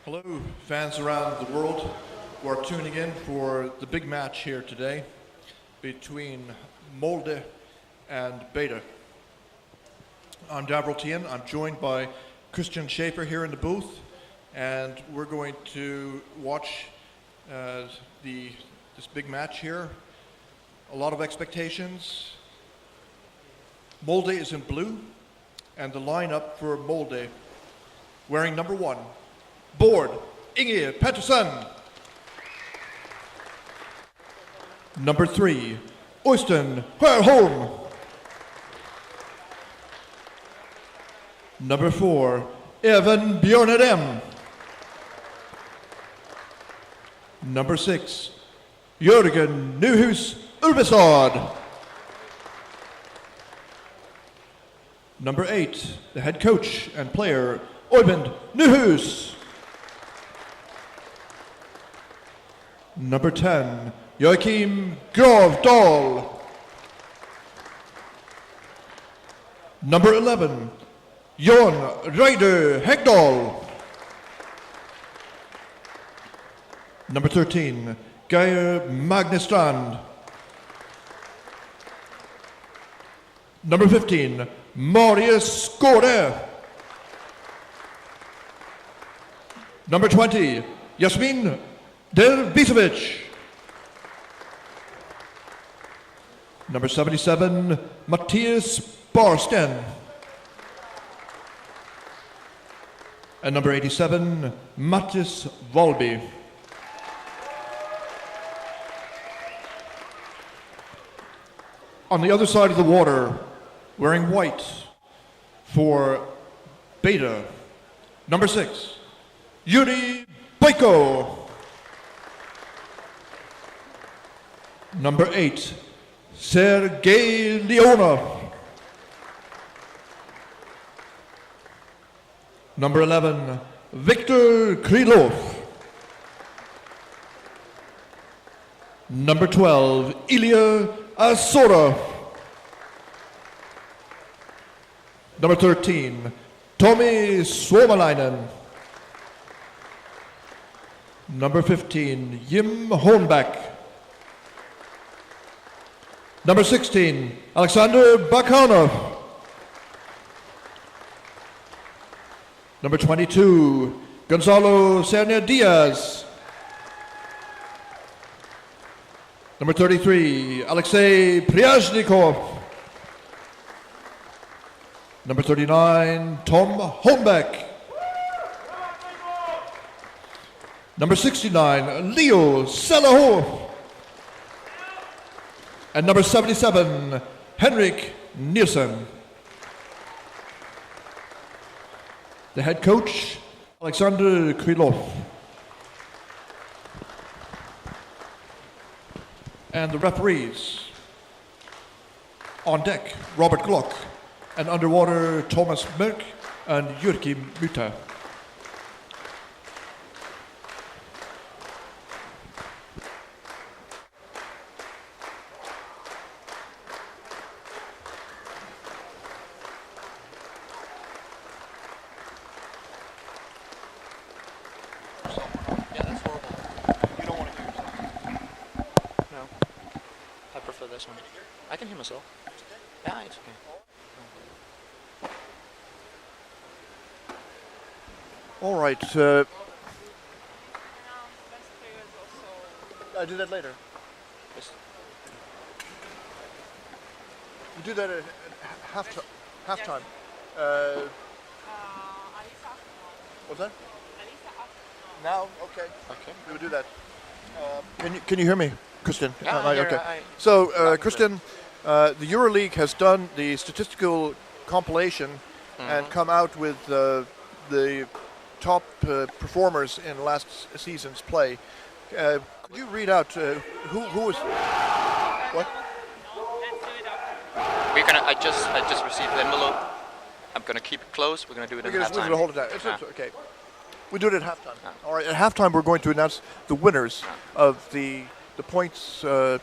Hello, fans around the world who are tuning in for the big match here today between Molde and Betta. I'm Davros Tien. I'm joined by Christian Schaefer here in the booth, and we're going to watch this big match here. A lot of expectations. Molde is in blue, and the lineup for Molde, wearing number 1, Bård Inge Pettersen. Number 3, Øystein Hørholm. Number 4, Even Bjørnedem. Number 6, Jørgen Nyhus Ulvestad. Number 8, the head coach and player, Øyvind Nyhus. Number 10, Joachim Gravdal. Number 11, Jon Reidar Hegdal. Number 13, Geir Magnestrand. Number 15, Marius Skåre. Number 20, Yasmin Derbisevic. Number 77, Matthias Barsten. And number 87, Mattis Volby. On the other side of the water, wearing white for Betta, number 6, Yuri Boyko. Number 8, Sergei Leonov. Number 11, Viktor Krylov. Number 12, Ilya Asora. Number 13, Tommy Suomalainen. Number 15, Jim Hornback. Number 16, Alexander Bakhanov. Number 22, Gonzalo Serna Diaz. Number 33, Alexei Pryazhnikov. Number 39, Tom Holmbeck. Number 69, Leo Salaho. And number 77, Henrik Nielsen. The head coach, Alexander Krylov. And the referees, on deck, Robert Glock, and underwater, Thomas Merck and Jyrki Mytta. I can hear myself. Yeah, it's okay. All right. I'll do that later. Yes. You do that at halftime. What's that? Now? Okay. Okay. We will do that. Can you hear me, Christian? Yeah, Okay. So, Christian, the Euroleague has done the statistical compilation and come out with the top performers in last season's play. Could you read out who was what? We're gonna. I just received the envelope. I'm gonna keep it close. We're gonna do it at halftime. We're gonna hold it down. It's okay. We do it at halftime. All right. At halftime, we're going to announce the winners of the points, the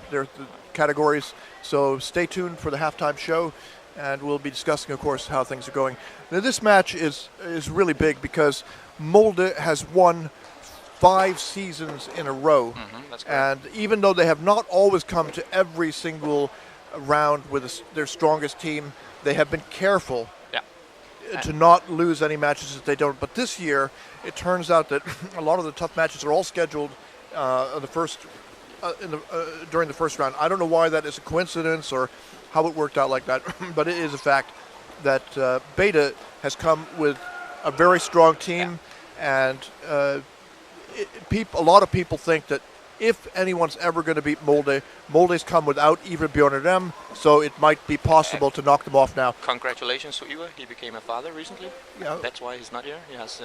categories. So stay tuned for the halftime show. and we'll be discussing, of course, how things are going. Now, this match is really big because Molde has won 5 seasons in a row, That's correct. and even though they have not always come to every single round with their strongest team, they have been careful to not lose any matches that they don't. But this year, it turns out that a lot of the tough matches are all scheduled during the first round. I don't know why that is a coincidence or how it worked out like that, but it is a fact that Betta has come with a very strong team, and a lot of people think that if anyone's ever going to beat Molde, Molde's come without Ivar Bjornarem, so it might be possible to knock them off now. Congratulations to Ivar. He became a father recently. Yeah. That's why he's not here. He has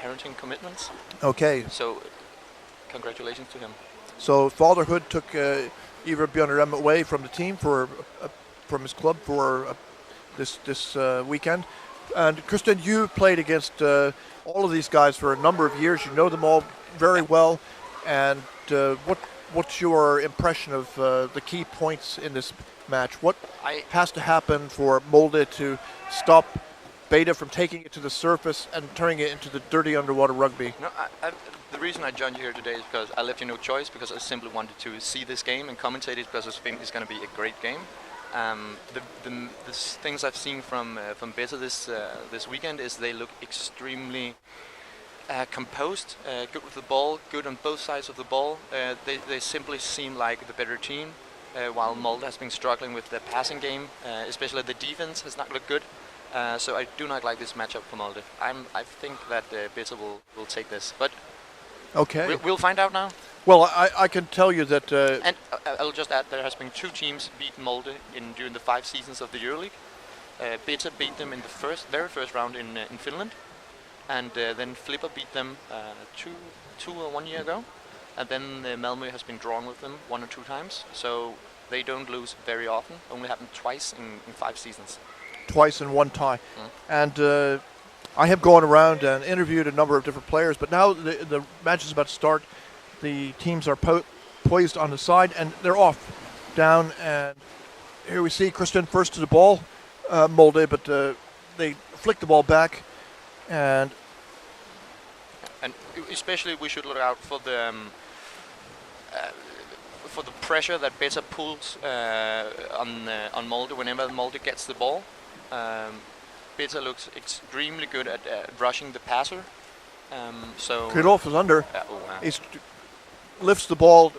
parenting commitments. Okay. So, congratulations to him. So fatherhood took Ivar Bjornarem away from the team from his club for this weekend. And Christian, you played against all of these guys for a number of years. You know them all very well. And what's your impression of the key points in this match? What has to happen for Molde to stop Betta from taking it to the surface and turning it into the dirty underwater rugby? No, the reason I joined you here today is because I left you no choice, because I simply wanted to see this game and commentate it, because I think it's going to be a great game. The things I've seen from Betta this weekend is they look extremely composed, good with the ball, good on both sides of the ball. They simply seem like the better team, while Molde has been struggling with the passing game, especially the defense has not looked good. So I do not like this matchup for Molde. I think that Betta will take this, but okay, we'll find out now. Well, I can tell you that. And I'll just add, there has been 2 teams beat Molde during the 5 seasons of the Euroleague. Betta beat them in the very first round in Finland. And then Flipper beat them 2 or 1 year ago, and then Malmö has been drawn with them 1 or 2 times. So they don't lose very often. Only happened twice in 5 seasons. Twice in 1 tie, and I have gone around and interviewed a number of different players. But now the match is about to start. The teams are poised on the side, and they're off, down, and here we see Christian first to the ball, Molde, but they flick the ball back. And especially we should look out for the pressure that Betta pulls on Molde whenever Molde gets the ball. Betta looks extremely good at rushing the passer. So Krylov is under. He lifts the ball,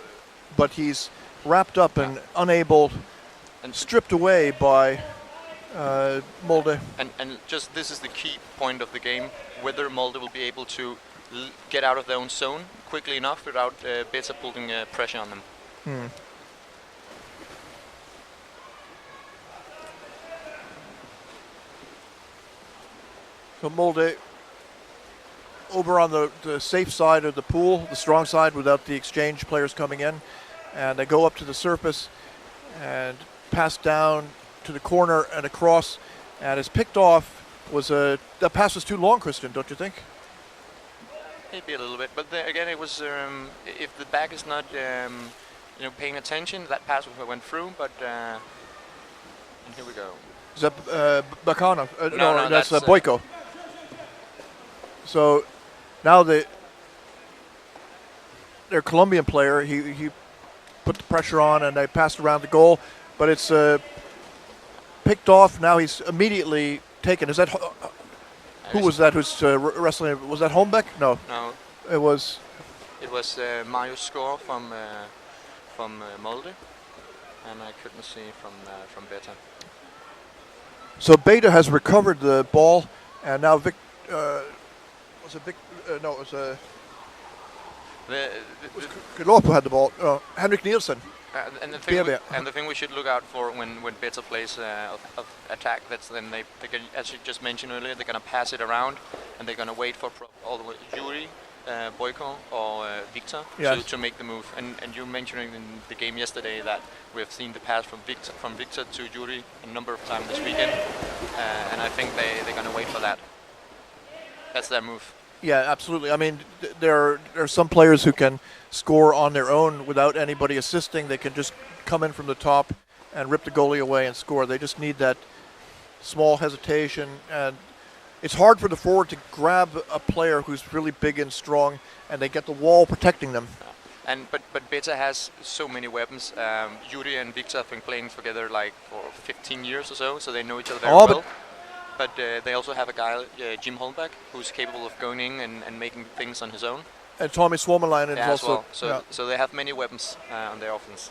but he's wrapped up and unable, and stripped away by Molde. And just this is the key point of the game, whether Molde will be able to get out of their own zone quickly enough without Betta putting pressure on them. So Molde over on the safe side of the pool, the strong side, without the exchange players coming in, and they go up to the surface and pass down to the corner and across, and is picked off. That pass was too long, Christian, don't you think? Maybe a little bit, but again, it was if the back is not paying attention, that pass went through. But and here we go. Is that Bacana? No, that's Boyko. So now their Colombian player, he put the pressure on, and they passed around the goal, but it's picked off. Now he's immediately taken. Is that who was that? Who's wrestling? Was that Holmbeck? No. No. It was Mario Score from Molde, and I couldn't see from Betta. So Betta has recovered the ball, and now Krylov had the ball. Henrik Nielsen. And the thing we should look out for when Betta plays of attack, that's then they can, as you just mentioned earlier, they're going to pass it around, and they're going to wait for all the way Yuri, Boyko or Victor to make the move. And you mentioning in the game yesterday that we have seen the pass from Victor to Yuri a number of times this weekend, and I think they're going to wait for that. That's their move. Yeah, absolutely. I mean, there are some players who can score on their own without anybody assisting. They can just come in from the top and rip the goalie away and score. They just need that small hesitation, and it's hard for the forward to grab a player who's really big and strong, and they get the wall protecting them. But Betta has so many weapons. Yuri and Victor have been playing together like for 15 years or so they know each other very well. But they also have a guy, Jim Holmback, who's capable of going in and making things on his own. And Tommy Suomalainen is also. As well. So they have many weapons on their offense.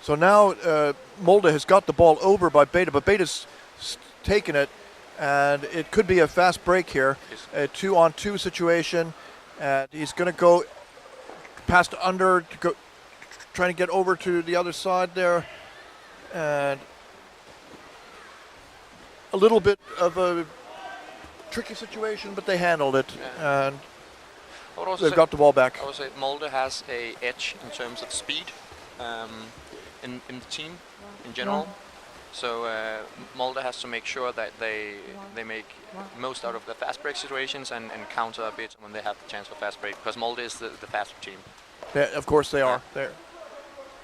So now Molde has got the ball over by Betta, but Betta's taken it, and it could be a fast break here. Yes. A 2-on-2 situation, and he's going to go past under to go, trying to get over to the other side there, and a little bit of a tricky situation, but they handled it, and they've got the ball back. I would say Molde has a edge in terms of speed in the team in general. So Molde has to make sure that they make most out of the fast break situations and counter a bit when they have the chance for fast break, because Molde is the faster team. Yeah, of course they are. There,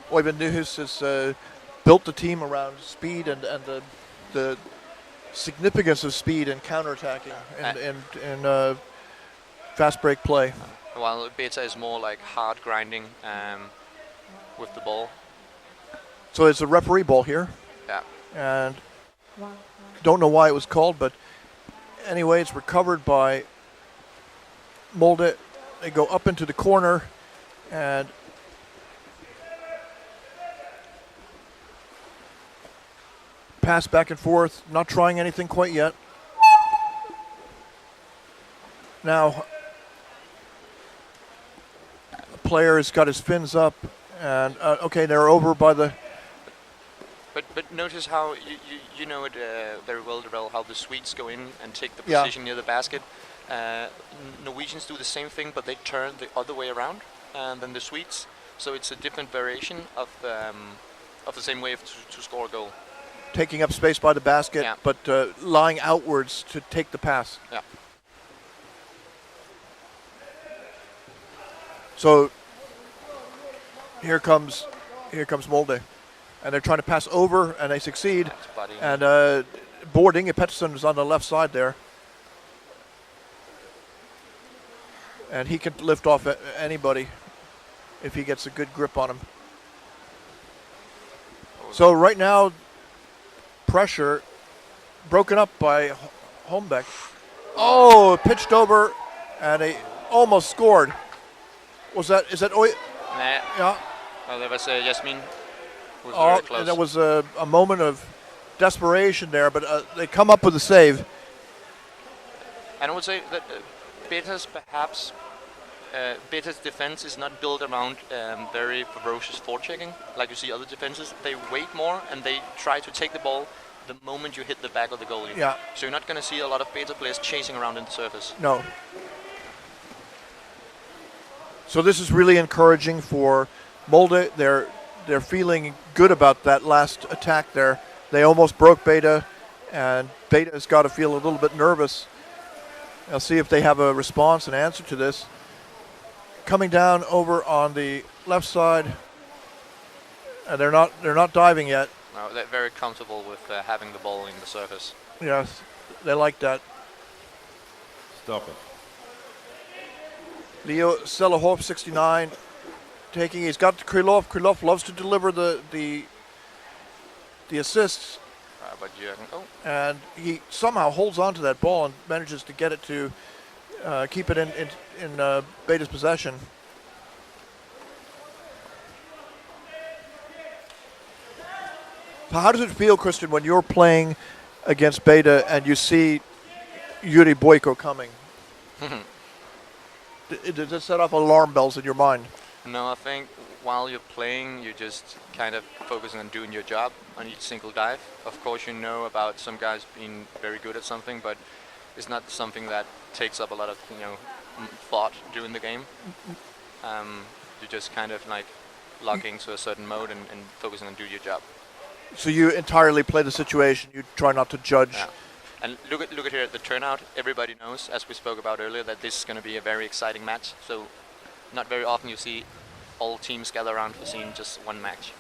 Oyvind Nyhus has built the team around speed and the significance of speed and counterattacking and fast break play. While Betta is more like hard grinding with the ball. So it's a referee ball here. Yeah. And don't know why it was called, but anyway, it's recovered by Molde. They go up into the corner and pass back and forth, not trying anything quite yet. Now, the player has got his fins up, and okay, they're over by the. But notice how you know it very well, Darrell, how the Swedes go in and take the position near the basket. Norwegians do the same thing, but they turn the other way around than the Swedes. So it's a different variation of the same way to score a goal. Taking up space by the basket, but lying outwards to take the pass. Yeah. So here comes Molde, and they're trying to pass over, and they succeed. And Bård Inge Pettersson is on the left side there, and he can lift off anybody if he gets a good grip on him. So right now, pressure broken up by Holmbeck. Oh, pitched over, and they almost scored. Is that Nah. Yeah. Well, there was Jasmin who was very close. And there was a moment of desperation there, but they come up with a save. And I would say that Betta's defense is not built around very ferocious forechecking like you see other defenses. They wait more and they try to take the ball the moment you hit the back of the goalie. Yeah. So you're not going to see a lot of Betta players chasing around in the surface. No. So this is really encouraging for Molde. They're feeling good about that last attack there. They almost broke Betta, and Betta has got to feel a little bit nervous. I'll see if they have a response and answer to this. Coming down over on the left side, and they're not diving yet. No, they're very comfortable with having the ball in the surface. Yes, they like that. Stop it. Leo Selahov, 69, he's got Krylov. Krylov loves to deliver the assists. But and he somehow holds on to that ball and manages to get it to keep it in Betta's possession. So how does it feel, Christian, when you're playing against Betta and you see Yuri Boyko coming? Does it set off alarm bells in your mind? No, I think while you're playing, you're just kind of focusing on doing your job on each single dive. Of course, you know about some guys being very good at something, but it's not something that takes up a lot of thought during the game. You're just kind of like locking to a certain mode and focusing on doing your job. So you entirely play the situation. You try not to judge. Yeah. And look at here at the turnout. Everybody knows, as we spoke about earlier, that this is going to be a very exciting match. So not very often you see all teams gather around for seeing just one match.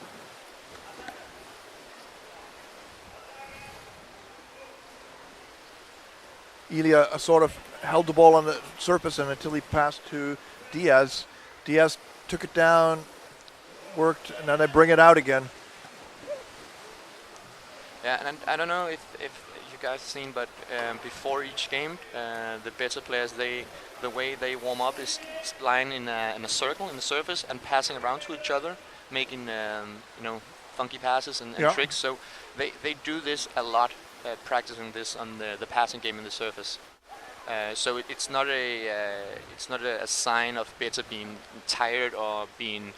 Ilya sort of held the ball on the surface and until he passed to Diaz. Diaz took it down, worked, and then they bring it out again. Yeah, and I don't know if you guys seen, but before each game, the better players, the way they warm up is lying in a circle in the surface and passing around to each other, making funky passes and tricks. So they do this a lot, practicing this on the passing game in the surface. So it's not a sign of Betta being tired or being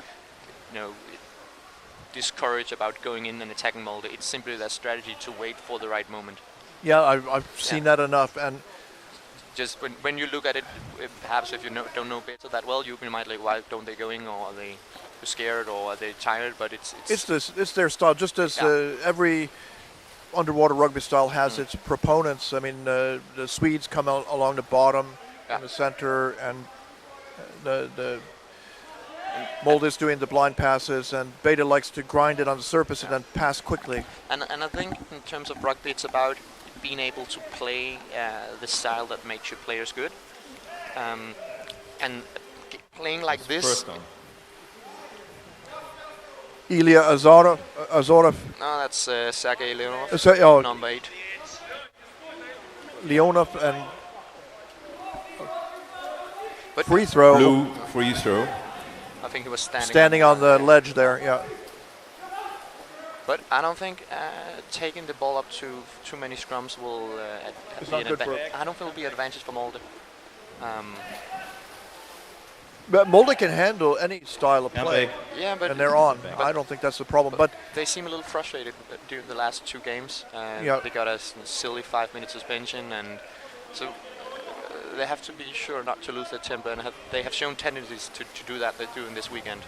discouraged about going in and attacking Molde. It's simply their strategy to wait for the right moment. Yeah, I've seen that enough. And just when you look at it, perhaps if you don't know Betta that well, you might like, why don't they go in, or are they scared, or are they tired? But it's their style, just as every underwater rugby style has its proponents. I mean, the Swedes come out along the bottom, in the center, and the Molde is doing the blind passes, and Betta likes to grind it on the surface and then pass quickly. And I think in terms of rugby, it's about being able to play the style that makes your players good, and playing like this. First down. Ilya Azorov. No, that's Sergei Leonov, number 8. Leonov and but free throw. Blue free throw. I think he was standing on the ledge there. Yeah. But I don't think taking the ball up to too many scrums will be an advantage. I don't think it will be an advantage for Molde. But Molde can handle any style of play. Yeah, but and they're on. I don't think that's the problem. But they seem a little frustrated during the last 2 games. They got a silly 5-minute suspension, and so they have to be sure not to lose their temper. And they have shown tendencies to do that. They're doing this weekend.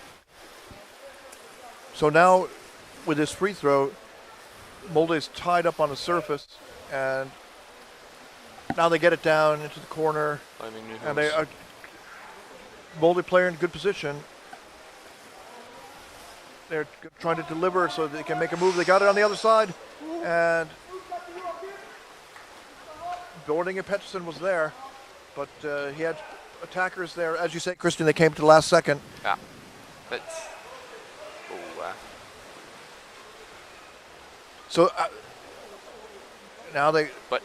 So now, with this free throw, Molde is tied up on the surface, and now they get it down into the corner, and they are Molde player in good position. They're trying to deliver so they can make a move. They got it on the other side, and Bording and Pettersson was there, but he had attackers there. As you say, Christian, they came to the last second. Yeah, but so now they. But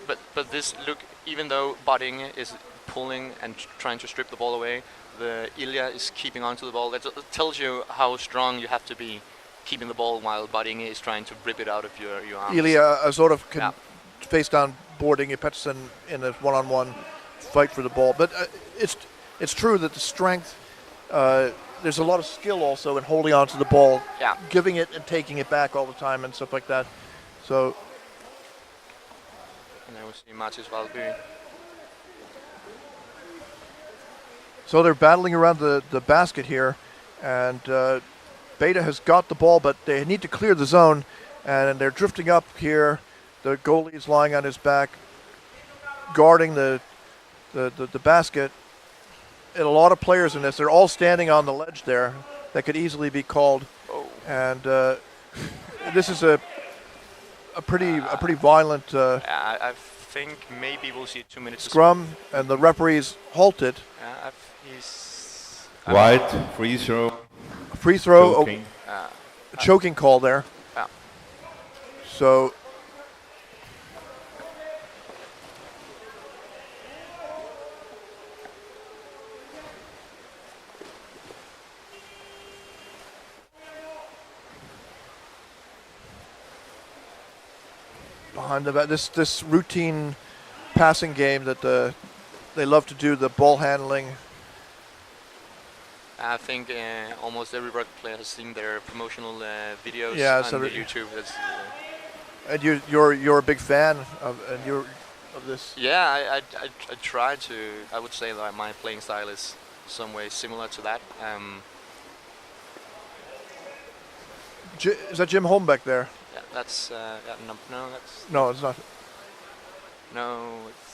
this look, even though Bording is pulling and trying to strip the ball away, the Ilya is keeping onto the ball. That tells you how strong you have to be keeping the ball while Bording is trying to rip it out of your arms. Ilya sort of can face down Bording and Pettersson in a one-on-one fight for the ball. But it's true that the strength, there's a lot of skill also in holding on to the ball, giving it and taking it back all the time and stuff like that. So. And then we see Mattis Valby. So they're battling around the basket here, and Betta has got the ball, but they need to clear the zone, and they're drifting up here. The goalie is lying on his back, guarding the basket. And a lot of players in this. They're all standing on the ledge there. That could easily be called. Oh. And this is a pretty violent. I think maybe we'll see 2 minutes scrum, and the referees halted. White, free throw. Free throw. Choking. A choking call there. Yeah. So. Behind the back, this routine passing game that they love to do, the ball handling. I think almost every rugby player has seen their promotional videos on the YouTube. And you're a big fan of this. Yeah, I try to. I would say that my playing style is some way similar to that. Is that Jim Holmbeck there? Yeah, that's no, that's no, it's not. No, it's.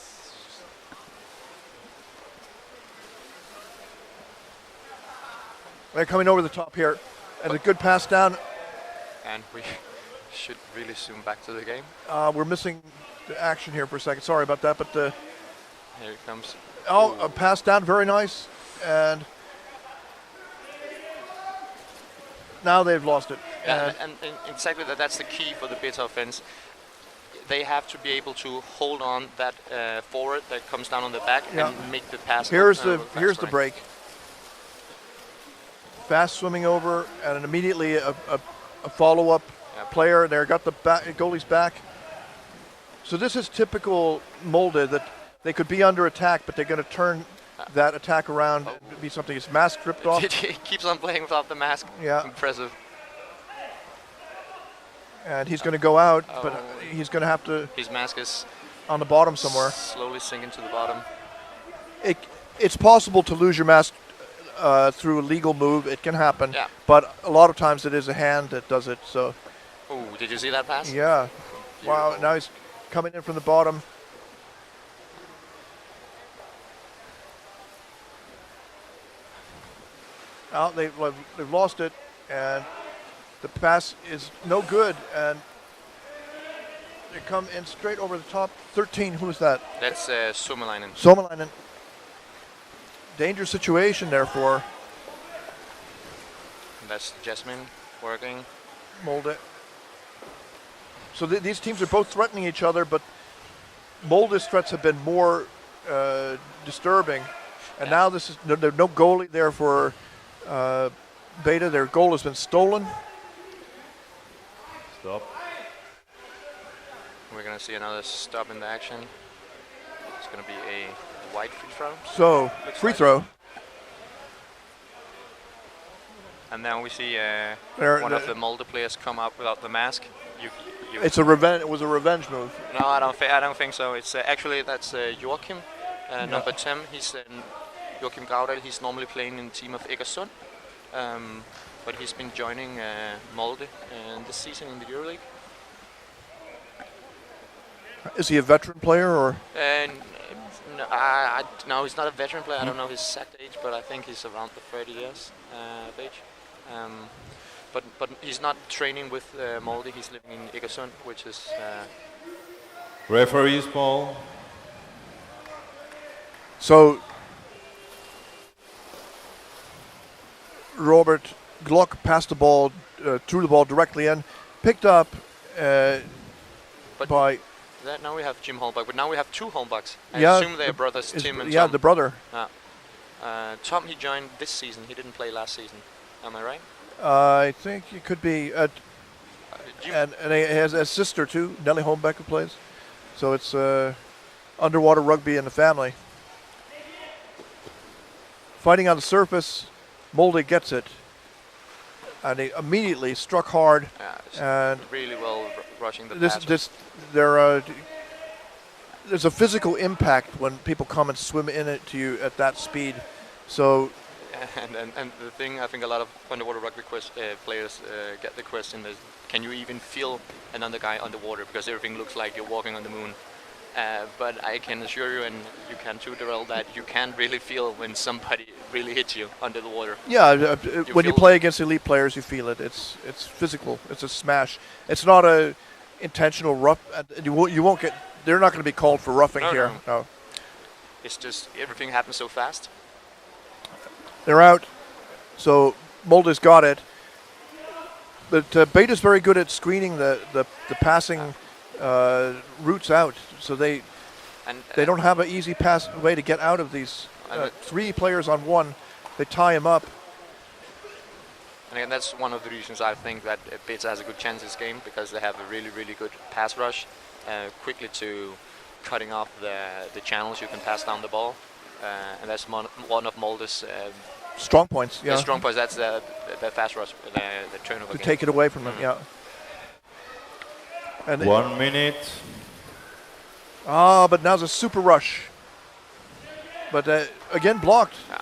They're coming over the top here, and a good pass down. And we should really zoom back to the game. We're missing the action here for a second. Sorry about that, but Here it comes. Oh, Ooh. a pass down, very nice. And now they've lost it. Yeah, and exactly that's the key for the Betta offense. They have to be able to hold on that forward that comes down on the back and make the pass. Here's the break. Fast swimming over, and then immediately a follow-up player there, got the goalie's back. So this is typical Molde, that they could be under attack, but they're going to turn that attack around and be something. His mask stripped off. He keeps on playing without the mask. Yeah. Impressive. And he's going to go out, but he's going to have to... His mask is on the bottom somewhere. Slowly sinking to the bottom. It's possible to lose your mask through a legal move. It can happen. Yeah. But a lot of times it is a hand that does it. So. Oh, did you see that pass? Yeah. Beautiful. Wow, now he's coming in from the bottom. Now they've lost it, and the pass is no good, and they come in straight over the top. 13, who is that? That's Suomalainen. Suomalainen. Dangerous situation, therefore. That's Jasmine working. Molde. So these teams are both threatening each other, but Molde's threats have been more disturbing. And now this is there's no goalie there for Betta. Their goal has been stolen. Stop. We're going to see another stop in the action. It's going to be a white free throw. So, free throw. And now we see one of the Molde players come up without the mask. It's a revenge. It was a revenge move. No, I don't think so. It's actually that's Joachim, number 10. He's Joachim Graudal. He's normally playing in the team of Egersund, but he's been joining Molde this season in the Euroleague. Is he a veteran player or? No, he's not a veteran player. I don't know his exact age, but I think he's around the 30 years of age. But he's not training with Molde. He's living in Egersund, which is... Referee's ball. So, Robert Glock passed the ball, threw the ball directly in, picked up by... Now we have Jim Holmberg, but now we have two Holmbergs. I Yeah, assume they're brothers, Tim and Tom. Yeah, the brother. Tom, he joined this season. He didn't play last season. Am I right? I think it could be. Jim. And he has a sister too, Nelly Holmbeck, who plays. So it's underwater rugby in the family. Fighting on the surface, Molde gets it. And he immediately struck hard. And really well rushing the pass. There's a physical impact when people come and swim in it to you at that speed. So. And the thing, I think a lot of underwater rugby players get the question is, can you even feel another guy underwater? Because everything looks like you're walking on the moon. But I can assure you, and you can too, Darrell, that you can't really feel when somebody really hits you under the water. Yeah, when you play against elite players, you feel it. It's physical. It's a smash. It's not a intentional rough. You won't get. They're not going to be called for roughing here. No. It's just everything happens so fast. They're out. So Molde's got it. But Betta's very good at screening the passing routes out. So they don't have an easy way to get out of these three players on one. They tie him up. And again, that's one of the reasons I think that Betta has a good chance this game, because they have a really, really good pass rush, quickly to cutting off the channels you can pass down the ball. And that's one of Molde's strong points. Yeah, strong points. That's the fast rush, the turnover. To take it away from them. Yeah. And 1 minute. But now's a super rush. But again, blocked. Yeah.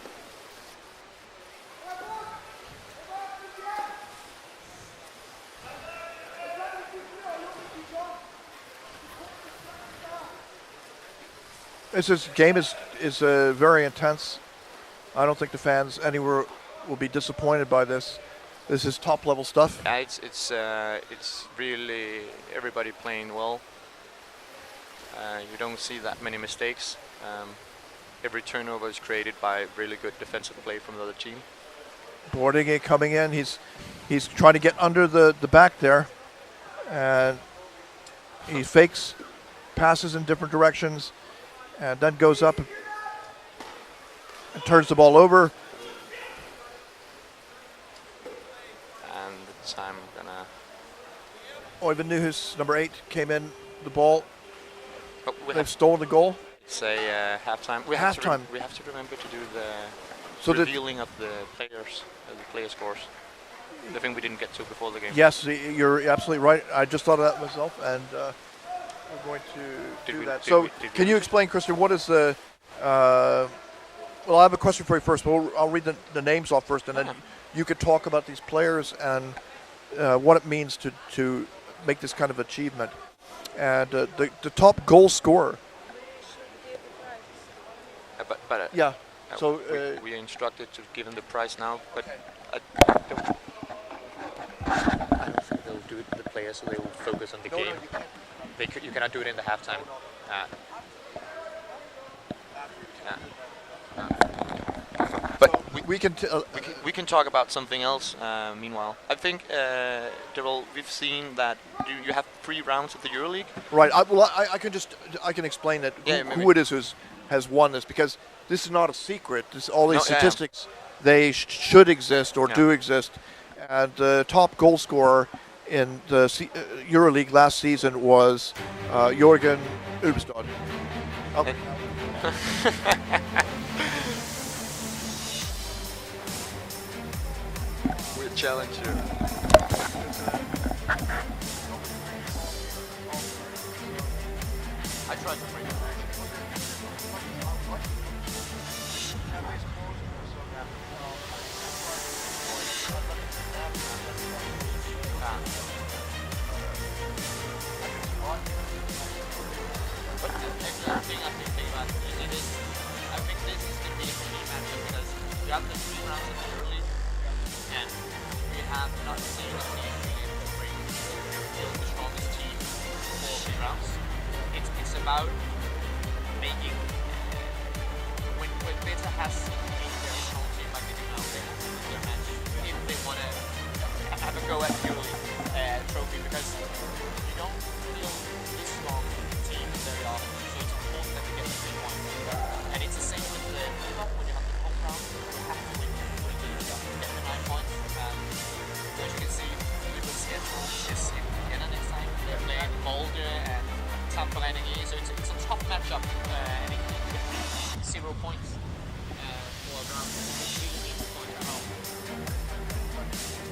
This game is very intense. I don't think the fans anywhere will be disappointed by this. This is top level stuff. Yeah, it's really everybody playing well. You don't see that many mistakes. every turnover is created by really good defensive play from the other team. Boarding coming in. He's trying to get under the back there, and he fakes, passes in different directions, and then goes up and turns the ball over. And this time gonna. Oyvind Nyhus, number 8, came in the ball. Oh, They've stolen the goal. Say halftime. We have to remember to do the revealing of the players, the player scores. The thing we didn't get to before the game. Yes, you're absolutely right. I just thought of that myself, and I'm going to do that. So, can you explain, Christian, what is the? Well, I have a question for you first, but I'll read the names off first, and then you could talk about these players and what it means to make this kind of achievement. And the top goal scorer. Yeah. So we are instructed to give him the prize now, but I don't think they'll do it to the players, so they will focus on the game. You cannot do it in the halftime. But we can talk about something else. Meanwhile, I think we've seen that you have 3 rounds of the Euroleague. Right. I can explain that who it is who has won this, because this is not a secret. All these statistics they should exist or do exist. And the top goal scorer in the Euroleague last season was Jørgen Ubestad. Okay. We're a challenger. I tried to bring it back. But the thing I think about is I think this is going to be a key matchup because we have the 3 rounds of the Euroleague, and we have not seen a team being able to bring the strongest team for 3 rounds. It's about making when Betta has a very strong team like they do now, they have to lose their match if they want to have a go at the Euroleague trophy, because you don't feel this strong team very often, so it's important that we get the 3 points. And it's the same with the cup. When you have the home round, you have to win to get the 9 points. As you can see, the schedule is in next time. They're playing Molde and Copenhagen, so it's a tough matchup, and it could be 0 points for a round. Really need to point it out.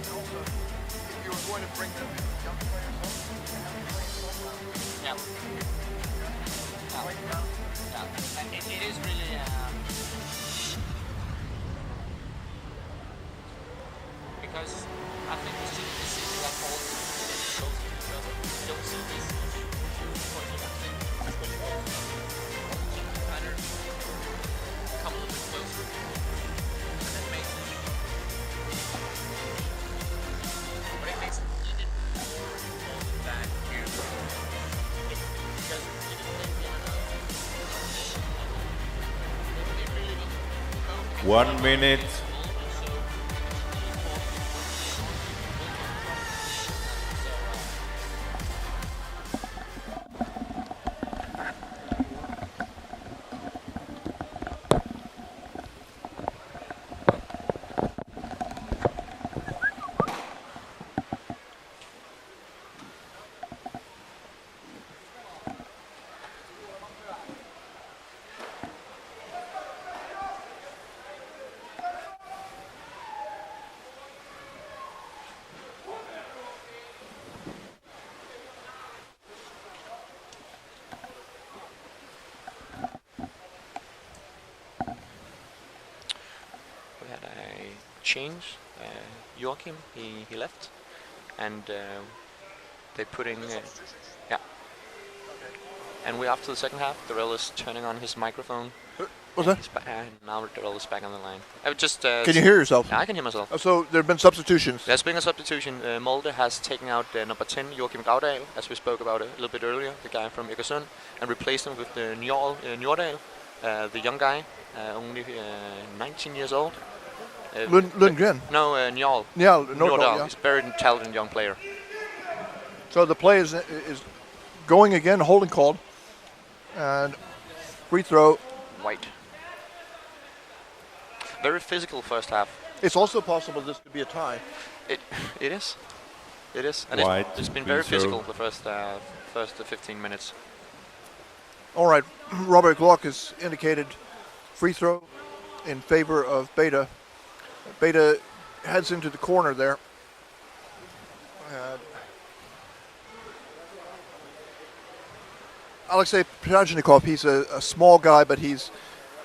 If you were going to bring the young players up, yeah. And it is really because I think this season like all close to each other. You don't see this point of thing. Kind of come a little bit closer, and then makes it. But it makes it even more important that you because you didn't think the other. 1 minute. Change. Joachim, he left, and they put in and we're after the second half. Darrell is turning on his microphone. What's that? Now Darrell is back on the line. I would just can you hear yourself? Yeah, I can hear myself. Oh, so there have been substitutions. There's been a substitution. Molde has taken out number 10 Joachim Gaudal, as we spoke about a little bit earlier, the guy from Egersund, and replaced him with Njordal. the young guy, only 19 years old. Lundgren. No, Njal. Yeah, Nordal. yeah. He's a very talented young player. So the play is going again, holding called, and free throw. White. Very physical first half. It's also possible this could be a tie. It is. It is. And White, it's been free very throw. physical the first 15 minutes. All right, Robert Glock has indicated free throw in favor of Betta. Betta heads into the corner there. Alexei Prajnikov, he's a small guy, but he's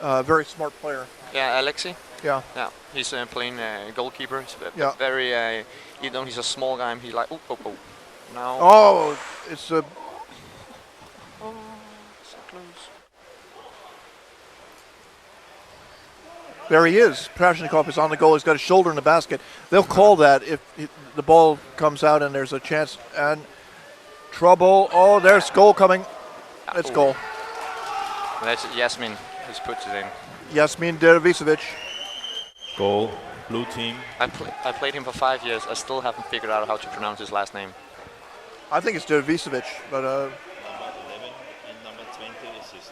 a very smart player. Yeah, Alexei. Yeah. Yeah, he's playing goalkeeper. He's Yeah. very, even though he's a small guy, he's like, oh. Now. Oh, it's a... Oh, so close. There he is. Prajnikov is on the goal. He's got his shoulder in the basket. They'll call that if the ball comes out and there's a chance. And trouble. Oh, there's goal coming. It's goal. That's Yasmin who's puts it in. Yasmin Deravicevic. Goal. Blue team. I played him for 5 years. I still haven't figured out how to pronounce his last name. I think it's Deravicevic, but Number 11 and number 20 assist.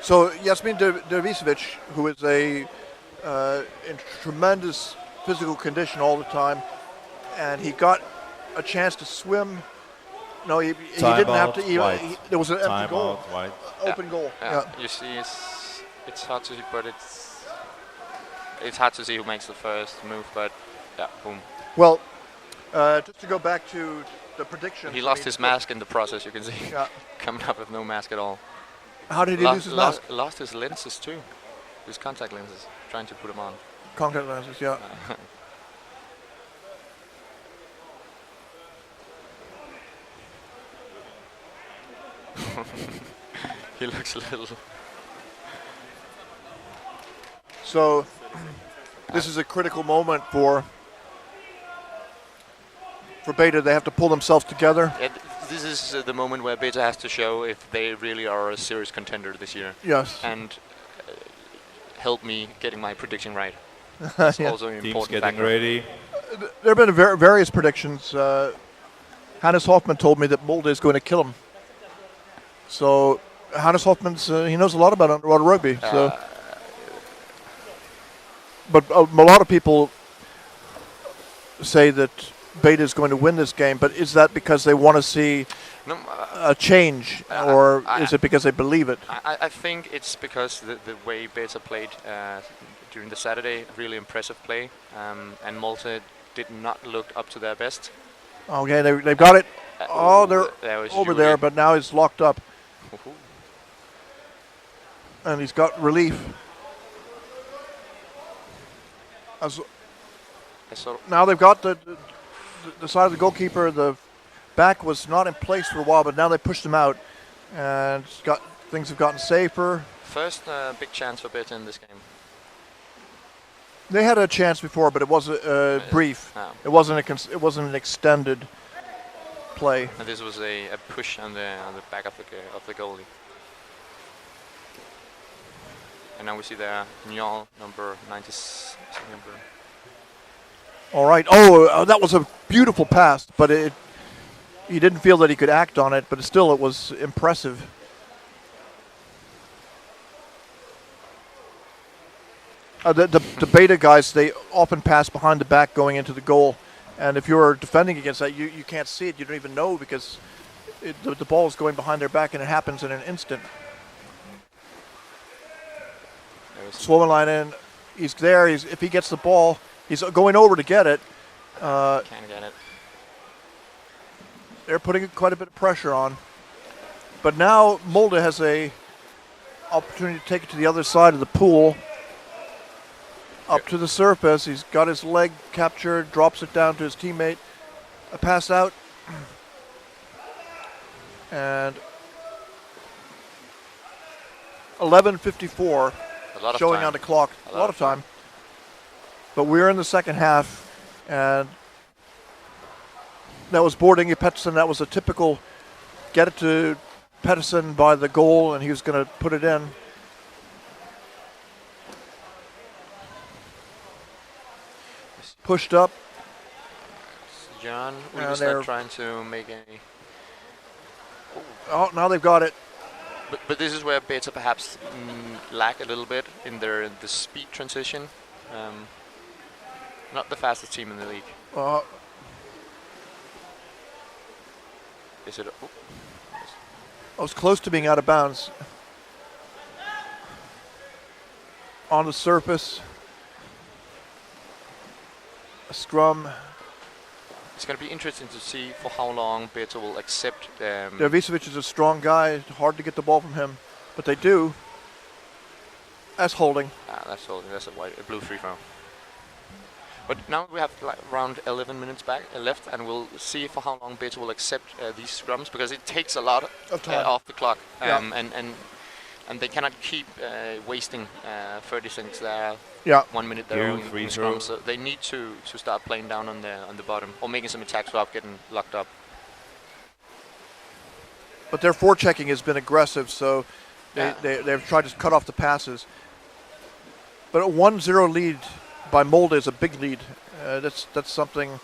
so Yasmin Deravicevic, who is in tremendous physical condition all the time, and he got a chance to swim. No, he didn't have to. There was an empty Time goal, out. White. open goal. Yeah. You see, it's hard to see, but it's hard to see who makes the first move. But yeah, boom. Well, just to go back to the prediction. He lost his mask in the process. You can see Yeah. coming up with no mask at all. How did he lose his mask? Lost his lenses too, his contact lenses. Trying to put them on. Contact lenses, yeah. He looks a little. So this is a critical moment for Betta. They have to pull themselves together. This is the moment where Betta has to show if they really are a serious contender this year. Yes. And help me getting my prediction right. Yeah. It's also an Team's important getting factor. ready. There have been various predictions. Hannes Hoffman told me that Molde is going to kill him. So Hannes Hoffman's he knows a lot about underwater rugby. But a lot of people say that Betta is going to win this game. But is that because they want to see a change, or is it because they believe it? I think it's because the way Betta played during the Saturday, really impressive play, and Molde did not look up to their best. Okay, they've got it. Oh, they're There was over Yuri. there, but now he's locked up, Woohoo. and he's got relief. Now they've got the side of the goalkeeper. The back was not in place for a while, but now they pushed him out, and things have gotten safer. First big chance for Betta in this game. They had a chance before, but it was brief. Oh. It wasn't an extended play. And this was a push on the back of the goalie. And now we see there Njal, number 96. All right. Oh, that was a beautiful pass, but he didn't feel that he could act on it. But still, it was impressive. The Betta guys, they often pass behind the back going into the goal, and if you're defending against that, you can't see it. You don't even know because the ball is going behind their back, and it happens in an instant. Suomalainen, he's there. If he gets the ball, he's going over to get it. Can't get it. They're putting quite a bit of pressure on. But now Molde has a opportunity to take it to the other side of the pool. Up to the surface. He's got his leg captured, drops it down to his teammate. A pass out. And 11:54 showing on the clock. A lot of time. But we're in the second half, and that was Boarding Pettersson. That was a typical get it to Pettersson by the goal, and he was going to put it in. pushed up. John And Ulvestad trying to make a... Oh, now they've got it. But this is where Betta perhaps lack a little bit in the speed transition. Not the fastest team in the league. Is it? I was close to being out of bounds. On the surface. A scrum. It's going to be interesting to see for how long Betta will accept. Dervisevic is a strong guy. Hard to get the ball from him, but they do. That's holding. That's holding. That's a blue free throw. But now we have like around 11 minutes left, and we'll see for how long Betta will accept these scrums, because it takes a lot of time off the clock, Yeah. and they cannot keep wasting 30 seconds there. Yeah. 1 minute there Blue free in throw. scrums. So they need to start playing down on the bottom, or making some attacks without getting locked up. But their forechecking has been aggressive, so they've tried to cut off the passes. But a 1-0 lead by Molde is a big lead. That's something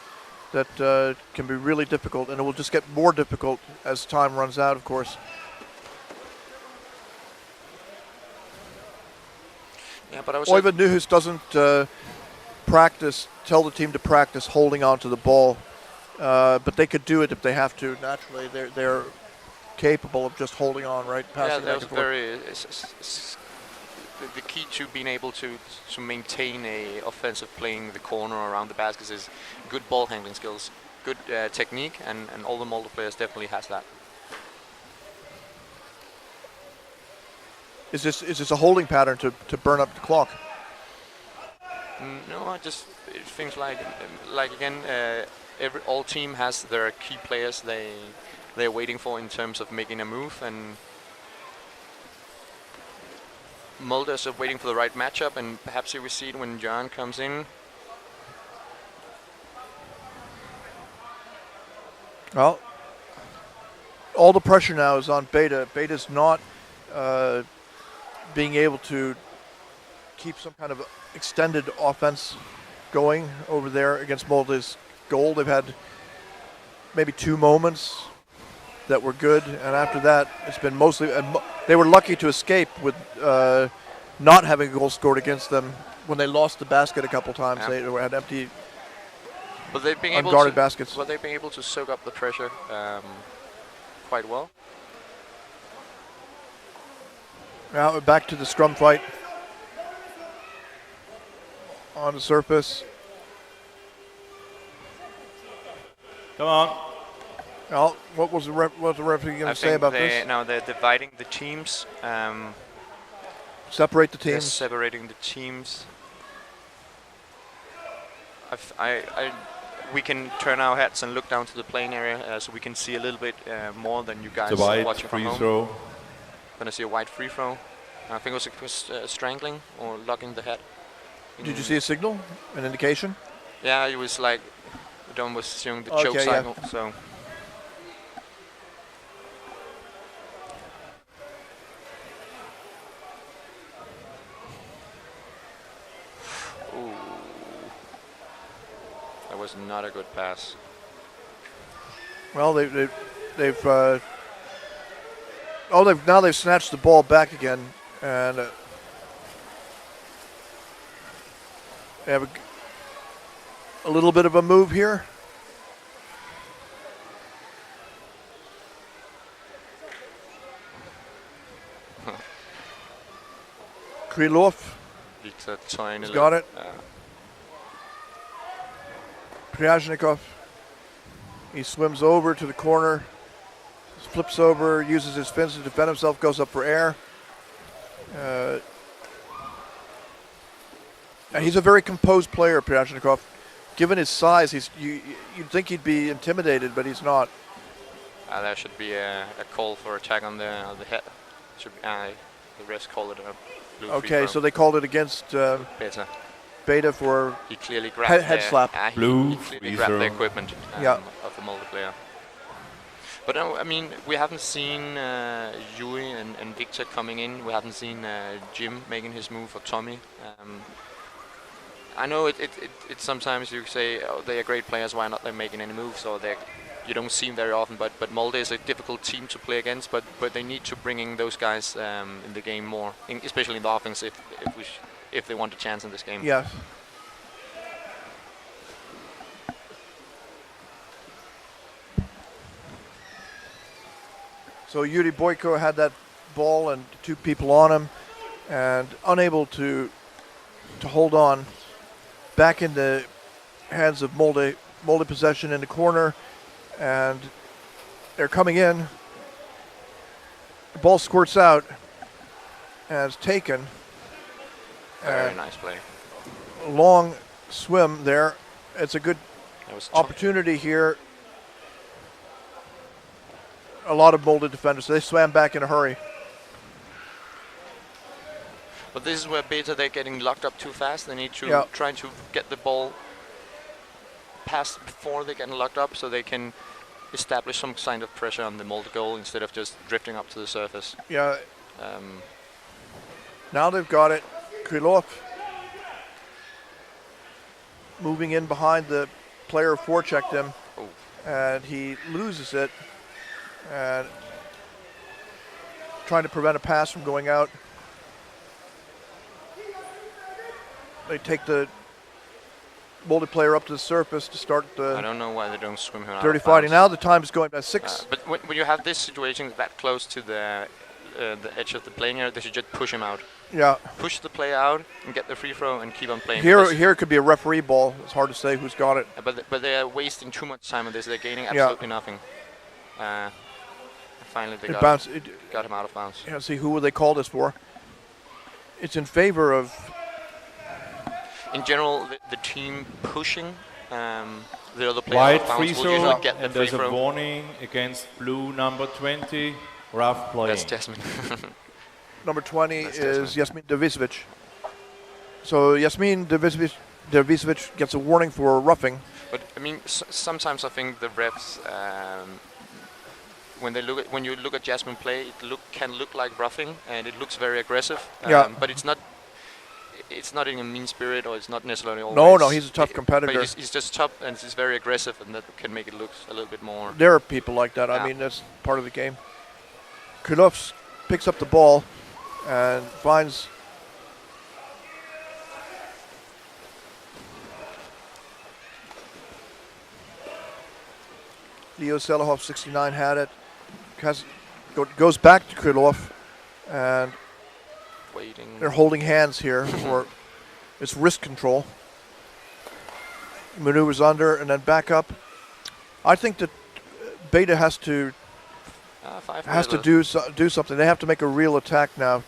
that can be really difficult, and it will just get more difficult as time runs out, of course. Yeah, but I was Oyvind Nyhus doesn't tell the team to practice holding on to the ball, but they could do it if they have to. Naturally, they're capable of just holding on, right? Passing that back was and forth. very. The key to being able to maintain a offensive playing the corner around the baskets is good ball handling skills, good technique, and all the Molde players definitely has that. Is this a holding pattern to burn up the clock? No, I just things like again, all team has their key players they're waiting for in terms of making a move, and Molde is waiting for the right matchup, and perhaps here we see it when John comes in. Well, all the pressure now is on Betta. Betta's not being able to keep some kind of extended offense going over there against Molde's goal. They've had maybe 2 moments that were good, and after that it's been mostly, and they were lucky to escape with not having a goal scored against them when they lost the basket a couple times. Yeah. They had empty, But they've been unguarded baskets. But they've been able to soak up the pressure quite well. Now back to the scrum fight on the surface. Come on. Well, what was the referee going to say about this? Now they're dividing the teams. Separate the They're teams. separating the teams. We can turn our heads and look down to the playing area, so we can see a little bit more than you guys It's a wide watching from free home. throw. Gonna see a wide free throw. I think it was strangling or locking the head. Did you see a signal, an indication? Yeah, it was like Don was showing the Okay, choke yeah. cycle. So that was not a good pass. Well, they've snatched the ball back again, and they have a little bit of a move here. Krylov Victor tiny. has got it. Priyazhnikov, he swims over to the corner, flips over, uses his fins to defend himself, goes up for air. And he's a very composed player, Priyazhnikov. Given his size, you'd think he'd be intimidated, but he's not. There should be a call for attack on the head. Should be, the rest call it a blue free Okay, throw. so they called it against Betta. Betta for He clearly grabbed head slap. Blue he clearly free grabbed the throw. equipment Yeah. of the Molde player. But no, I mean, we haven't seen Yui and Victor coming in. We haven't seen Jim making his move, or Tommy. I know it sometimes you say, oh, they are great players, why not they're making any moves, or you don't see them very often, but Molde is a difficult team to play against, but they need to bring in those guys in the game more, especially in the offense, if they want a chance in this game. Yes. So Yuri Boyko had that ball and 2 people on him, and unable to hold on. Back in the hands of Molde. Molde possession in the corner, and they're coming in. The ball squirts out and it's taken. Very nice play. Long swim there. It's a good That was opportunity here. A lot of Molde defenders, they swam back in a hurry. But this is where Betta, they're getting locked up too fast. They need to try to get the ball past before they get locked up, so they can establish some kind of pressure on the Molde goal instead of just drifting up to the surface. Yeah. Now they've got it. Krylov moving in behind the player who forechecked him, and he loses it, and trying to prevent a pass from going out. They take the Molde player up to the surface to start the I don't know why they don't swim him out dirty of fighting. bounds. Now the time is going by 6. But when you have this situation that close to the edge of the playing area, they should just push him out. Yeah. Push the player out and get the free throw and keep on playing. Here it could be a referee ball. It's hard to say who's got it. But they are wasting too much time on this. They're gaining absolutely nothing. Finally, they got him out of bounds. Yeah, see, who would they call this for? It's in favor of... In general, the team pushing the other player Wide out of free bounds will usually throw, get the and free there's a throw. warning against blue number 20, rough play. That's Jasmine. Number 20 That's is Jasmin Dervisevic. So Jasmin Dervisevic gets a warning for roughing. But I mean, sometimes I think the refs, when you look at Jasmine play, it can look like roughing, and it looks very aggressive. But it's not. It's not in a mean spirit, or it's not necessarily always. No, he's a tough competitor. But he's just tough, and he's very aggressive, and that can make it look a little bit more. There are people like that. I mean, that's part of the game. Krylov picks up the ball and finds Leo Selahov, 69, had it. Goes back to Krylov, and Waiting. they're holding hands here for it's wrist control. Maneuvers under and then back up. I think that Betta has to do something. They have to make a real attack now.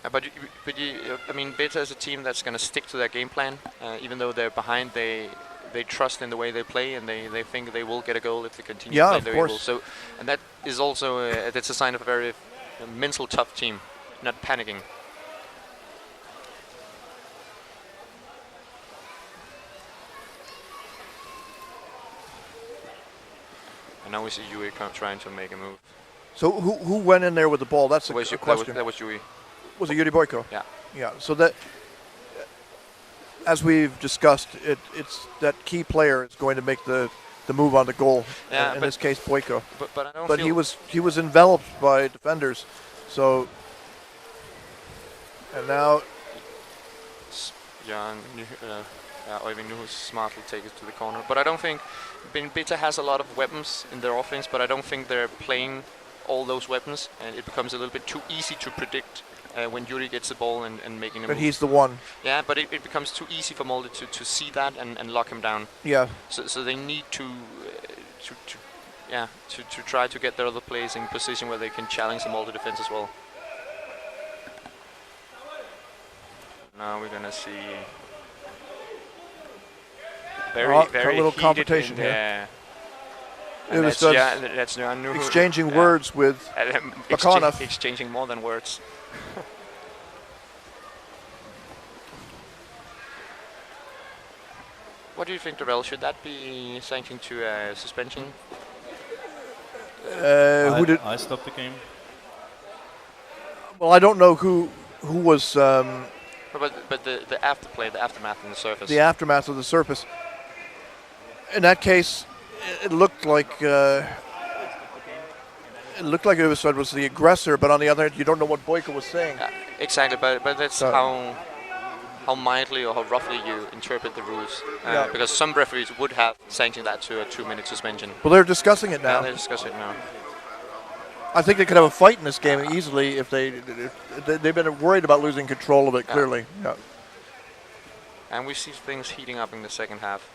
But I mean, Betta is a team that's going to stick to their game plan, even though they're behind. They trust in the way they play, and they think they will get a goal if they continue to play their able. So, and that is also that's a sign of a very mental tough team, not panicking. And now we see Yui trying to make a move. So who went in there with the ball? That's a question. That was Yui. Was it Yuri Boyko? Yeah. Yeah. So that, as we've discussed, it's that key player is going to make the move on the goal. Yeah, in this case, Boyko. But I don't. But he was enveloped by defenders. So. And now. Jan, Øyvind Nuhus smartly take it to the corner. But I don't think Betta has a lot of weapons in their offense, but I don't think they're playing all those weapons, and it becomes a little bit too easy to predict when Yuri gets the ball and making a move. But he's the one. Yeah, but it becomes too easy for Molde to see that and lock him down. Yeah. So they need to try to get their other players in position where they can challenge the Molde defense as well. Now we're gonna see very little competition here. It was that's Nuhu exchanging words with Bakanov. Exchanging more than words. What do you think, Darrell? Should that be sanctioned to suspension? I stopped the game. Well, I don't know who was But the afterplay, the aftermath on the surface. The aftermath of the surface. In that case, it looked like it was the aggressor, but on the other hand, you don't know what Boyko was saying. Exactly, but that's how mildly or how roughly you interpret the rules. Because some referees would have sanctioned that to a 2-minute suspension. Well, they're discussing it now. Yeah, they're discussing it now. I think they could have a fight in this game easily if they've been worried about losing control of it. Clearly, yeah. And we see things heating up in the second half.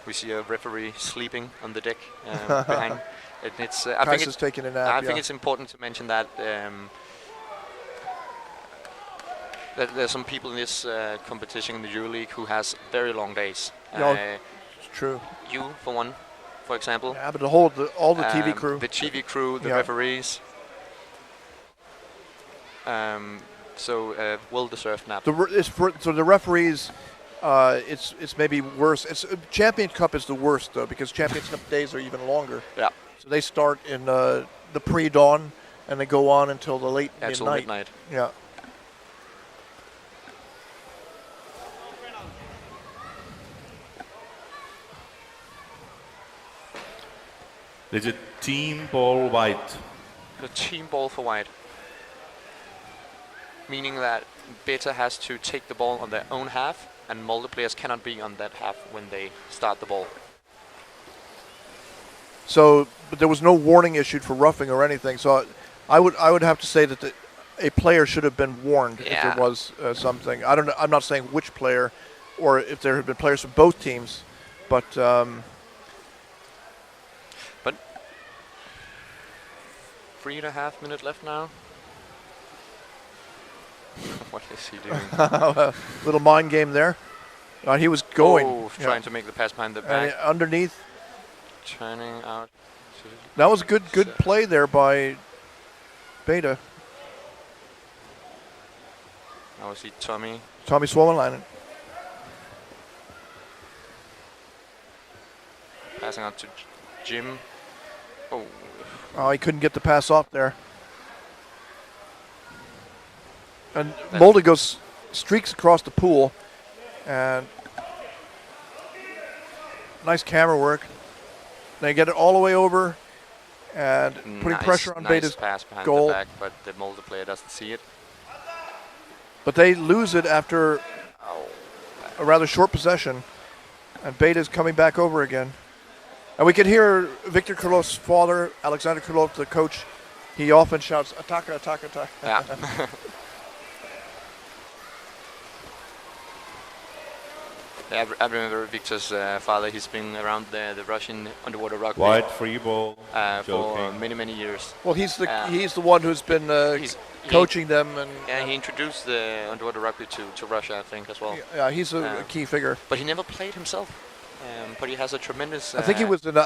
We see a referee sleeping on the deck behind. I think it's taking a nap. I think it's important to mention that. That there's some people in this competition in the Euroleague who has very long days. It's true. You, for one, for example. Yeah, but all the TV crew. The TV crew, the referees. So well-deserved nap. So the referees, it's maybe worse. Champion Cup is the worst though, because Champions Cup days are even longer. Yeah. So they start in the pre-dawn and they go on until the late midnight. Yeah. There's a team ball white. The team ball for white. Meaning that Betta has to take the ball on their own half, and Molde players cannot be on that half when they start the ball. So, but there was no warning issued for roughing or anything. So, I would have to say that a player should have been warned if there was something. I don't know. I'm not saying which player, or if there had been players from both teams, but. But 3.5 minutes left now. What is he doing? Little mind game there. He was going. Oh, trying to make the pass behind the back. Underneath. Turning out. That was a good play there by Betta. Now we see Tommy Suomalainen. Passing out to Jim. Oh, he couldn't get the pass off there. And Molde streaks across the pool, and nice camera work. They get it all the way over, and putting pressure on Betta's pass behind goal. The back, but the Molde player doesn't see it. But they lose it after a rather short possession, and Betta's coming back over again. And we can hear Victor Krylof's father, Alexander Krylof, the coach. He often shouts, "Attacker, attacker, attacker." Yeah. I remember Victor's father. He's been around the Russian underwater rugby White free ball. for many years. Well, he's the one who's been coaching them, and he introduced the underwater rugby to Russia, I think, as well. Yeah, he's a key figure. But he never played himself. But he has a tremendous. I think he was an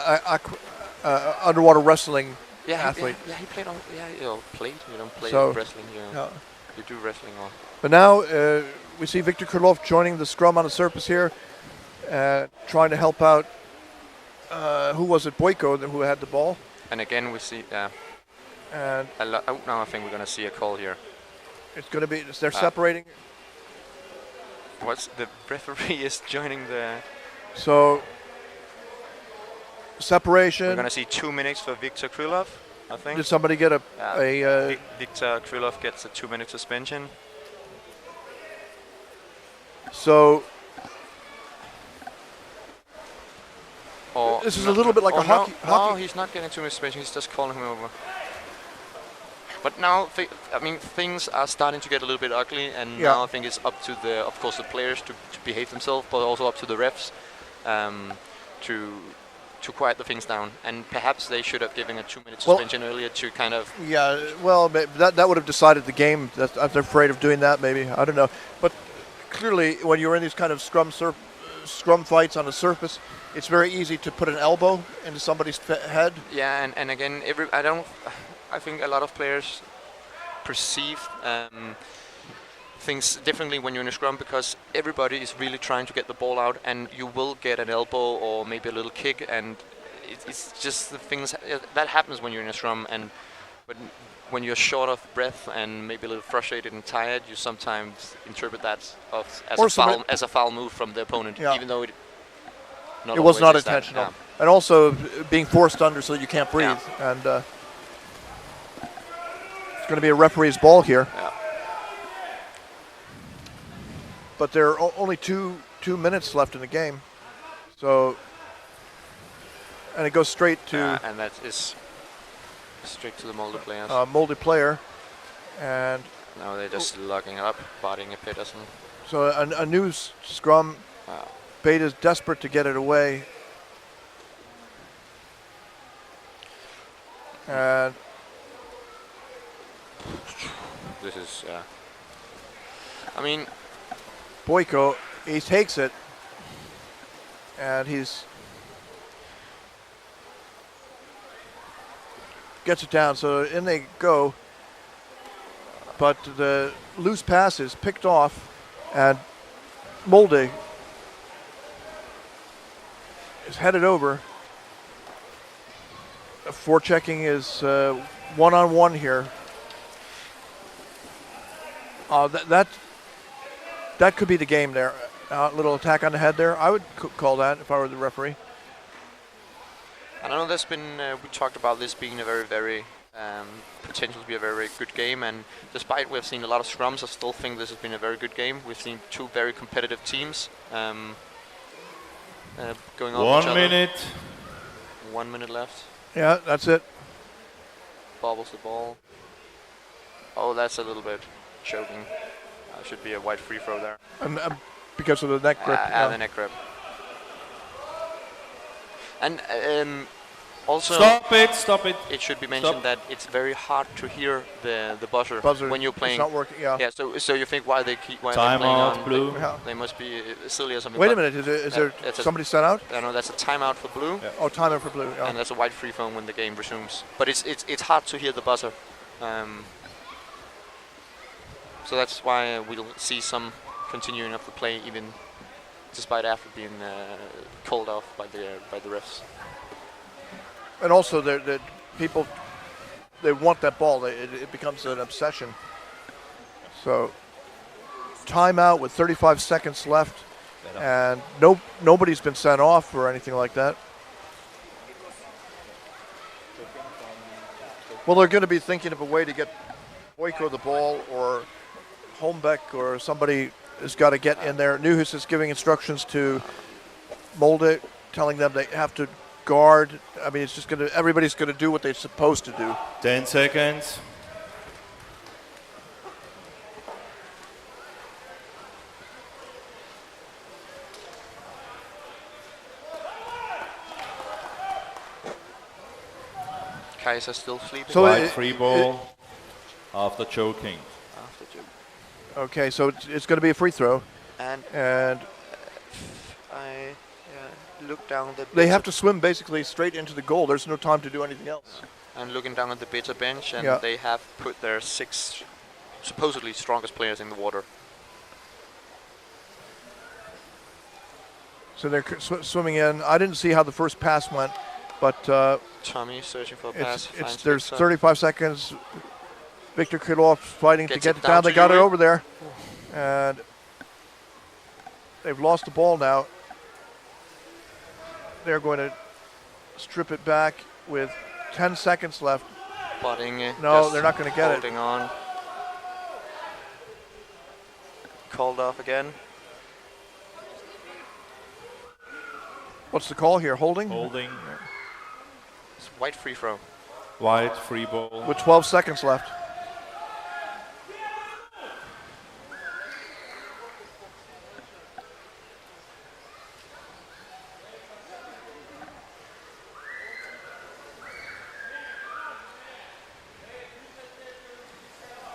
underwater wrestling athlete. Yeah, he played on. Yeah, played. You don't play So, wrestling. You do wrestling. But now we see Victor Krylof joining the scrum on the surface here, trying to help out. Who was it? Boyko, who had the ball. And again, we see. And now I think we're going to see a call here. It's going to be. They're separating. The referee is joining the. So. Separation. We're going to see 2 minutes for Victor Krylov, I think. Did somebody get a Victor Krylov gets a 2-minute suspension. So this is a little bit like a hockey. No, he's not getting 2 minutes suspension. He's just calling him over. But now, things are starting to get a little bit ugly, and now I think it's up to of course, the players to behave themselves, but also up to the refs to quiet the things down. And perhaps they should have given a 2-minute suspension earlier to kind of. Yeah, well, that would have decided the game. I'm afraid of doing that. Maybe, I don't know. But clearly, when you're in these kind of scrum fights on the surface, it's very easy to put an elbow into somebody's head. Yeah, and again, I think a lot of players perceive things differently when you're in a scrum because everybody is really trying to get the ball out, and you will get an elbow or maybe a little kick, and it's just the things that happens when you're in a scrum. And but when you're short of breath and maybe a little frustrated and tired, you sometimes interpret that as a foul move from the opponent, even though it was not intentional. Yeah. And also being forced under so you can't breathe. Yeah. And it's going to be a referee's ball here. Yeah. But there are only two minutes left in the game. So, and it goes straight to... and that is straight to the Molde players. Molde player. And... now they're just locking up, bodying a Pedersen. So a new scrum. Betta's desperate to get it away. And... this is... I mean... Boyko, he takes it, and gets it down. So in they go, but the loose pass is picked off, and Molde is headed over. Forechecking is one-on-one here. That could be the game there. Little attack on the head there. I would call that if I were the referee. I know there's been, we talked about this being a very, very, potential to be a very, very good game. And despite we've seen a lot of scrums, I still think this has been a very good game. We've seen two very competitive teams going on. 1 minute. 1 minute left. Yeah, that's it. Bobbles the ball. Oh, that's a little bit choking. Should be a wide free throw there. And because of the neck grip. The neck grip. And also... Stop it. It should be mentioned that it's very hard to hear the buzzer when you're playing. It's not working, yeah. So you think why they're playing out blue. They must be silly or something. Wait a minute, is there somebody sent out? I know that's a timeout for blue. Yeah. Oh, timeout for blue, yeah. And that's a wide free throw when the game resumes. But it's hard to hear the buzzer. So that's why we'll see some continuing of the play, even despite after being called off by the refs. And also, the people, they want that ball. It becomes an obsession. So, timeout with 35 seconds left, and nobody's been sent off or anything like that. Well, they're going to be thinking of a way to get Boyko the ball, or Holmbeck or somebody has got to get in there. Newhouse is giving instructions to Molde, telling them they have to guard. I mean, it's just going to, everybody's going to do what they're supposed to do. 10 seconds. Kaiser still sleeping. So wide free ball after choking. Okay, so it's going to be a free throw. And I look down the... They have to swim basically straight into the goal. There's no time to do anything else. And looking down at the Betta bench, and they have put their 6 supposedly strongest players in the water. So they're swimming in. I didn't see how the first pass went, but... Tommy searching for a pass. There's 35 seconds. Victor Krylov fighting to get it down. They got it over there. And they've lost the ball now. They're going to strip it back with 10 seconds left. No, they're not going to get it. Holding on. Called off again. What's the call here? Holding? Holding. It's white free throw. White free ball. With 12 seconds left.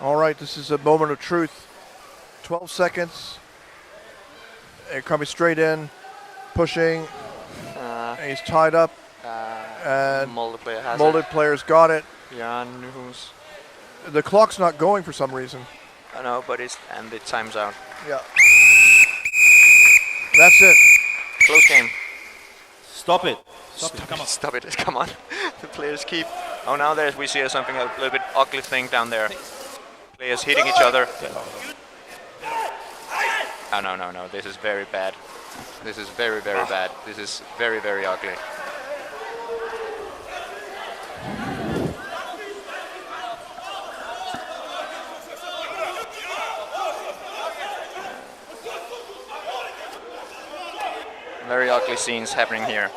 All right, this is a moment of truth. 12 seconds. They're coming straight in, pushing. And he's tied up. And Molde player has Molde player's got it. Jan Newhouse. The clock's not going for some reason. I know, but and the time's out. Yeah. That's it. Close game. Stop it. Come on. Stop it! Come on. The players keep. Oh, now we see something a little bit ugly thing down there. Players hitting each other. Oh no! This is very bad. This is very bad. This is very ugly. Very ugly scenes happening here.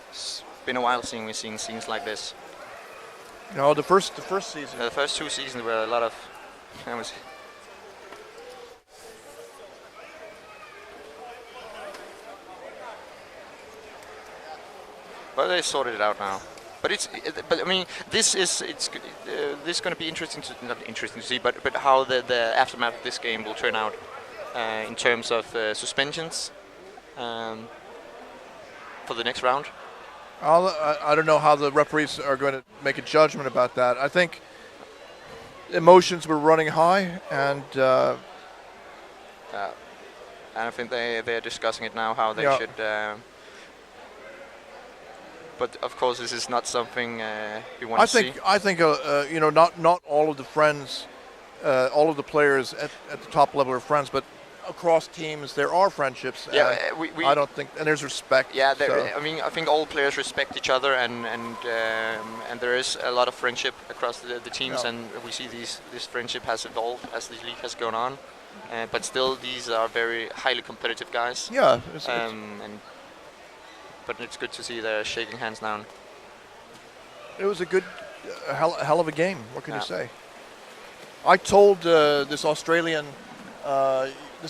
It's been a while since we've seen scenes like this. No, the first season. The first 2 seasons were a lot of. But they sorted it out now. But but I mean, this is going to be interesting not interesting to see, but how the aftermath of this game will turn out in terms of suspensions for the next round. I don't know how the referees are going to make a judgment about that. I think emotions were running high, and I think they're discussing it now how they should. But of course, this is not something we want to see. I think not all of the friends, all of the players at the top level are friends, but across teams there are friendships. Yeah, I don't think, and there's respect. Yeah, so. I mean, I think all players respect each other, and there is a lot of friendship across the teams, and we see this friendship has evolved as the league has gone on. But still, these are very highly competitive guys. Yeah. But it's good to see they're shaking hands now. It was a good, hell of a game. What can you say? I told this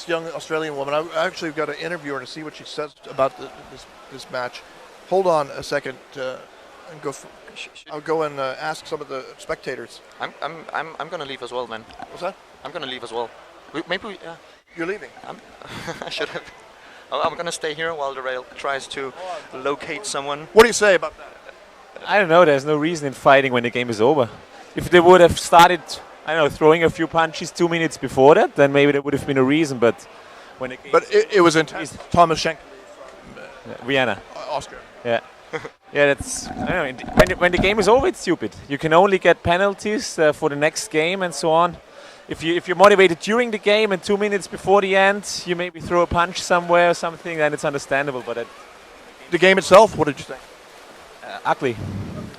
young Australian woman. I actually got to interview her to see what she says about this match. Hold on a second, and go. I'll go and ask some of the spectators. I'm gonna leave as well, man. What's that? I'm gonna leave as well. Maybe. You're leaving. I should have. I'm gonna stay here while the rail tries to locate someone. What do you say about that? I don't know. There's no reason in fighting when the game is over. If they would have started, I don't know, throwing a few punches 2 minutes before that, then maybe there would have been a reason. But when it was intense. Thomas Schenk, Vienna, Austria. Yeah, yeah. That's I don't know. When the game is over, it's stupid. You can only get penalties for the next game and so on. If you're motivated during the game and 2 minutes before the end, you maybe throw a punch somewhere or something, then it's understandable. But the game itself, what did you think? Ugly,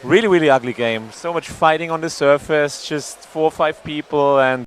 really ugly game. So much fighting on the surface, just 4 or 5 people, and